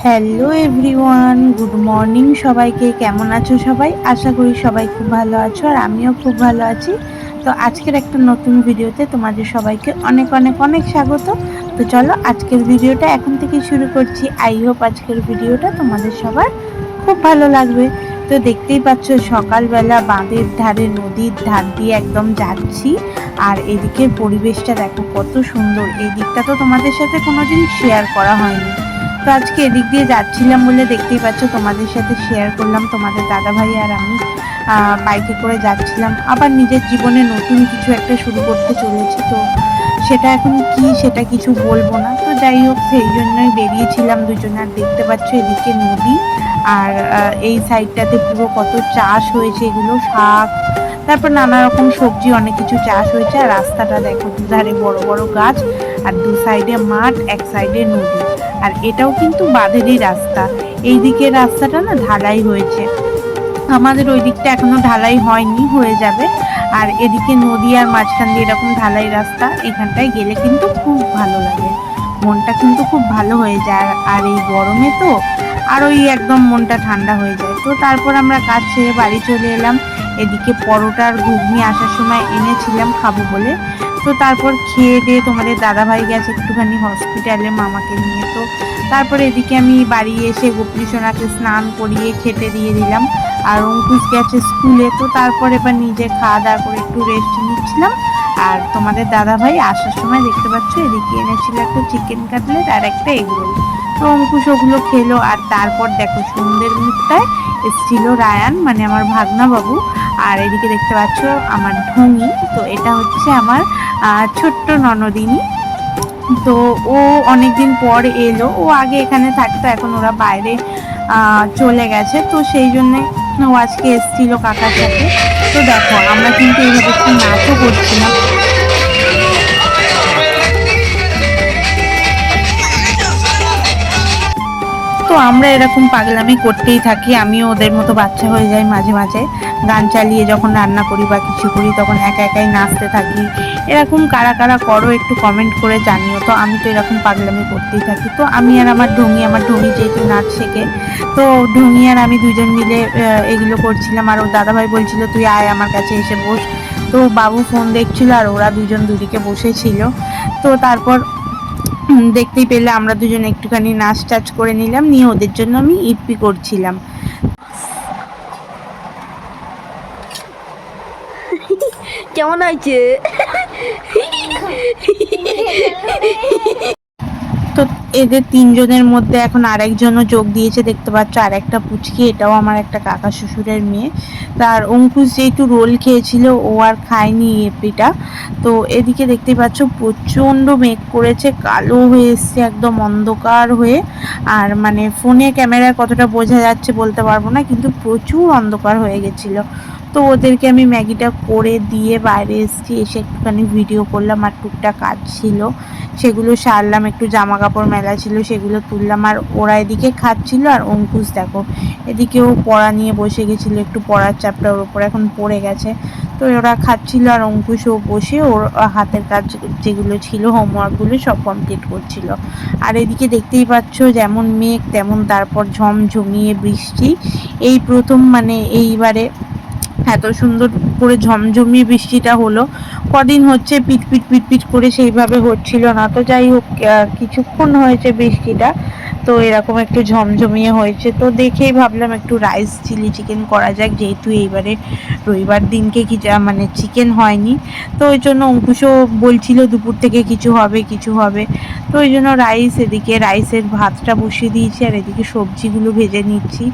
Hello everyone, good morning সবাইকে। কেমন আছো সবাই? আশা করি সবাই খুব ভালো আছো আর আমিও খুব ভালো আছি। তো আজকের একটা নতুন ভিডিওতে তোমাদের সবাইকে অনেক অনেক অনেক স্বাগত। তো চলো আজকের ভিডিওটা এখন থেকে শুরু করছি। আই হোপ আজকের ভিডিওটা তোমাদের সবার খুব ভালো লাগবে। তো দেখতেই পাচ্ছ সকালবেলা বাঁধের ধারে নদীর ধার দিয়ে একদম যাচ্ছি। আর এদিকের পরিবেশটা দেখো কত সুন্দর। এই দিকটা তো তোমাদের সাথে কোনোদিন শেয়ার করা হয়নি। তো আজকে এদিক দিয়ে যাচ্ছিলাম বলে দেখতেই পাচ্ছ তোমাদের সাথে শেয়ার করলাম। তোমাদের দাদা ভাই আর আমি বাইকে করে যাচ্ছিলাম। আবার নিজের জীবনে নতুন কিছু একটা শুরু করতে চলেছি। তো সেটা এখন কি সেটা কিছু বলবো না। তো যাই হোক সেই জন্যই বেরিয়েছিলাম দুজনে। আর দেখতে পাচ্ছ এদিকে নদী আর এই সাইডটাতে পুরো কত চাষ হয়েছে, এগুলো শাক, তারপর নানা রকম সবজি, অনেক কিছু চাষ হয়েছে। আর রাস্তাটা দেখো, দুধারে বড় বড় গাছ আর দু সাইডে মাঠ, এক সাইডে নদী। আর এটাও কিন্তু বাঁধেরই রাস্তা। এই দিকের রাস্তাটা না ঢালাই হয়েছে, আমাদের ওই দিকটা এখনো ঢালাই হয়নি, হয়ে যাবে। আর এদিকে নদী আর মাঝখান দিয়ে এরকম ঢালাই রাস্তা। এখানটায় গেলে কিন্তু খুব ভালো লাগে, মনটা কিন্তু খুব ভালো হয়ে যায়। আর এই গরমে তো আর ওই একদম মনটা ঠান্ডা হয়ে যায়। তো তারপর আমরা কাজ ছেড়ে বাড়ি চলে এলাম। এদিকে পরোটা আর ঘুগনি আসার সময় এনেছিলাম খাবো বলে। তো তারপর খেয়ে দিয়ে তোমাদের দাদাভাই গেছে একটুখানি হসপিটালে মামাকে নিয়ে। তো তারপর এদিকে আমি বাড়ি এসে গোপী সোনাকে স্নান করিয়ে খেতে দিয়ে দিলাম। আর অঙ্কুশ গেছে স্কুলে। তো তারপর এবার নিজে খাওয়া দাওয়া করে একটু রেস্ট নিচ্ছিলাম। আর তোমাদের দাদাভাই আসার সময় দেখতে পাচ্ছ এদিকে এনেছিল একটা চিকেন কাটলেট আর একটা এগরোল। তো অঙ্কুশ ওগুলো খেলো। আর তারপর দেখো সন্ধ্যের মুখটায় এসেছিল রায়ান, মানে আমার ভাগনা বাবু। আর এদিকে দেখতে পাচ্ছ আমার ঢুঙি। তো এটা হচ্ছে আমার ছোট্ট ননদিনী। তো ও অনেকদিন পর এলো। ও আগে এখানে থাকতো, এখন ওরা বাইরে চলে গেছে। তো সেই জন্যে ও আজকে এসেছিল কাকার সাথে। তো দেখো আমরা কিন্তু এইভাবে একটু নাচও করছিলাম। তো আমরা এরকম পাগলামি করতেই থাকি, আমিও ওদের মতো বাচ্চা হয়ে যাই মাঝে মাঝে। গান চালিয়ে যখন রান্না করি বা কিছু করি তখন একা একাই নাচতে থাকি। এরকম কারা কারা করো একটু কমেন্ট করে জানিও। তো আমি তো এরকম পাগলামি করতেই থাকি। তো আমি আর আমার ঢুঙি যেহেতু নাচ শেখে, তো ঢুঙি আর আমি দুজন মিলে এগুলো করছিলাম। আর ওর দাদাভাই বলছিল তুই আয় আমার কাছে এসে বস। তো বাবু ফোন দেখছিল আর ওরা দুজন দুদিকে বসেছিল। তো তারপর দেখতেই পেলে আমরা দুজন একটুখানি নাচ টাচ করে নিলাম, নিয়ে ওদের জন্য আমি ইপি করছিলাম। কেমন হয়েছে? তো এদের তিনজনের মধ্যে এখন আরেকজনও যোগ দিয়েছে, দেখতে পাচ্ছ আর একটা পুচকি, এটাও আমার একটা কাকা শ্বশুরের মেয়ে। তার অঙ্কুশ যেহেতু রোল খেয়েছিল ও আর খায়নি এপিটা। তো এদিকে দেখতে পাচ্ছ প্রচণ্ড মেঘ করেছে, কালো হয়ে এসছে একদম অন্ধকার হয়ে। আর মানে ফোনে ক্যামেরায় কতটা বোঝা যাচ্ছে বলতে পারবো না, কিন্তু প্রচুর অন্ধকার হয়ে গেছিলো। তো ওদেরকে আমি ম্যাগিটা করে দিয়ে বাইরে এসেছি, এসে একটুখানি ভিডিও করলাম। আর টুকটাক কাজ ছিল সেগুলো সারলাম, একটু জামা কাপড় মেলা ছিল সেগুলো তুললাম। আর ওরা এদিকে খাচ্ছিল। আর অঙ্কুশ দেখো এদিকেও পড়া নিয়ে বসে গেছিলো, একটু পড়ার চাপটা ওর উপর এখন পড়ে গেছে। তো ওরা খাচ্ছিল আর অঙ্কুশও বসে ওর হাতের কাজ যেগুলো ছিল হোমওয়ার্কগুলো সব কমপ্লিট করছিল। আর এদিকে দেখতেই পাচ্ছ যেমন মেঘ তেমন তারপর ঝমঝমিয়ে বৃষ্টি। এই প্রথম মানে এইবারে এত সুন্দর করে ঝমঝমিয়ে বৃষ্টিটা হলো। কদিন হচ্ছে পিটপিট পিটপিট করে সেইভাবে হচ্ছিল না। তো যাই হোক কিছুক্ষণ হয়েছে বৃষ্টিটা, তো এরকম একটু ঝমঝমিয়ে হয়েছে। তো দেখেই ভাবলাম একটু রাইস চিলি চিকেন করা যাক, যেহেতু এইবারে রবিবার দিনকে কি মানে চিকেন হয়নি। তো ওই জন্য অঙ্কুশও বলছিল দুপুর থেকে কিছু হবে কিছু হবে। তো ওই জন্য এদিকে রাইসের ভাতটা বসিয়ে দিয়েছি আর এদিকে সবজিগুলো ভেজে নিচ্ছি।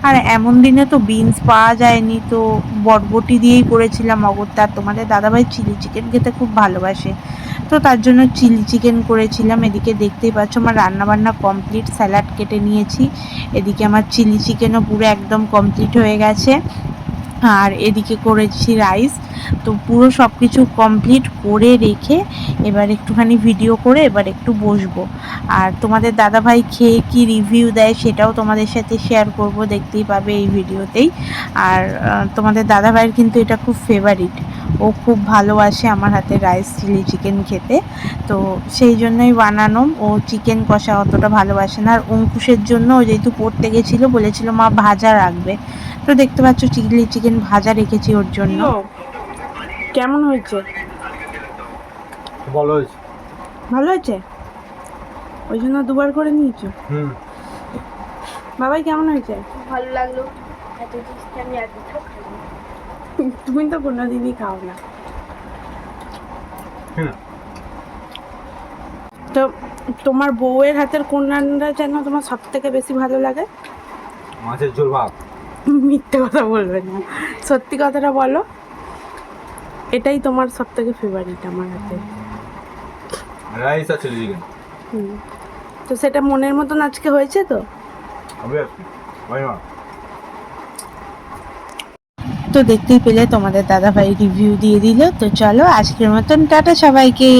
আর এমন দিনে তো বিনস পাওয়া যায়নি, তো বরবটি দিয়েই করেছিলাম অগত্যা। তোমাদের দাদাভাই চিলি চিকেন খেতে খুব ভালোবাসে, তো তার জন্য চিলি চিকেন করেছিলাম। এদিকে দেখতেই পাচ্ছ আমার রান্নাবান্না কমপ্লিট, স্যালাড কেটে নিয়েছি। এদিকে আমার চিলি চিকেনও পুরো একদম কমপ্লিট হয়ে গেছে। আর এদিকে করেছি রাইস। তো পুরো সব কিছু কমপ্লিট করে রেখে এবার একটুখানি ভিডিও করে এবার একটু বসবো। আর তোমাদের দাদাভাই খেয়ে কি রিভিউ দেয় সেটাও তোমাদের সাথে শেয়ার করব, দেখতেই পাবে এই ভিডিওতেই। আর তোমাদের দাদাভাইয়ের কিন্তু এটা খুব ফেভারিট, ও খুব ভালোবাসে আমার হাতে রাইস চিলি চিকেন খেতে, তো সেই জন্যই বানানো। ও চিকেন কষা অতটা ভালোবাসে না। আর অঙ্কুশের জন্য ও যেহেতু পড়তে গেছিলো বলেছিল মা ভাজা রাখবে, তো দেখতে পাচ্ছ চিলি চিকেন ভাজা রেখেছি ওর জন্য। কেমন হয়েছে? ভালো হয়েছে। ভালো হয়েছে, ওই জন্য দুবার করে নিয়েছো। বাবাই কেমন হয়েছে? ভালো লাগলো। এত জিনিসটা আমি একটু খাই। তুমি তো কোনোদিনই খাও না। তো তোমার বউয়ের হাতের কোন রান্নাটা যেন তোমার সব থেকে বেশি ভালো লাগে? মাছের ঝোল ভাত। মিথ্যে কথা বলবে না, সত্যি কথাটা বলো। এটাই তোমার সব থেকে ফেভারিট আমার হাতে। রাইস আর চিলি চিকেন। তো সেটা মনের মতন আজকে হয়েছে তো? হবে আজকে ভাই মা। তো দেখতেই পেলে তোমাদের দাদাভাই রিভিউ দিয়ে দিল। তো চলো আজকের মতন টাটা সবাইকে।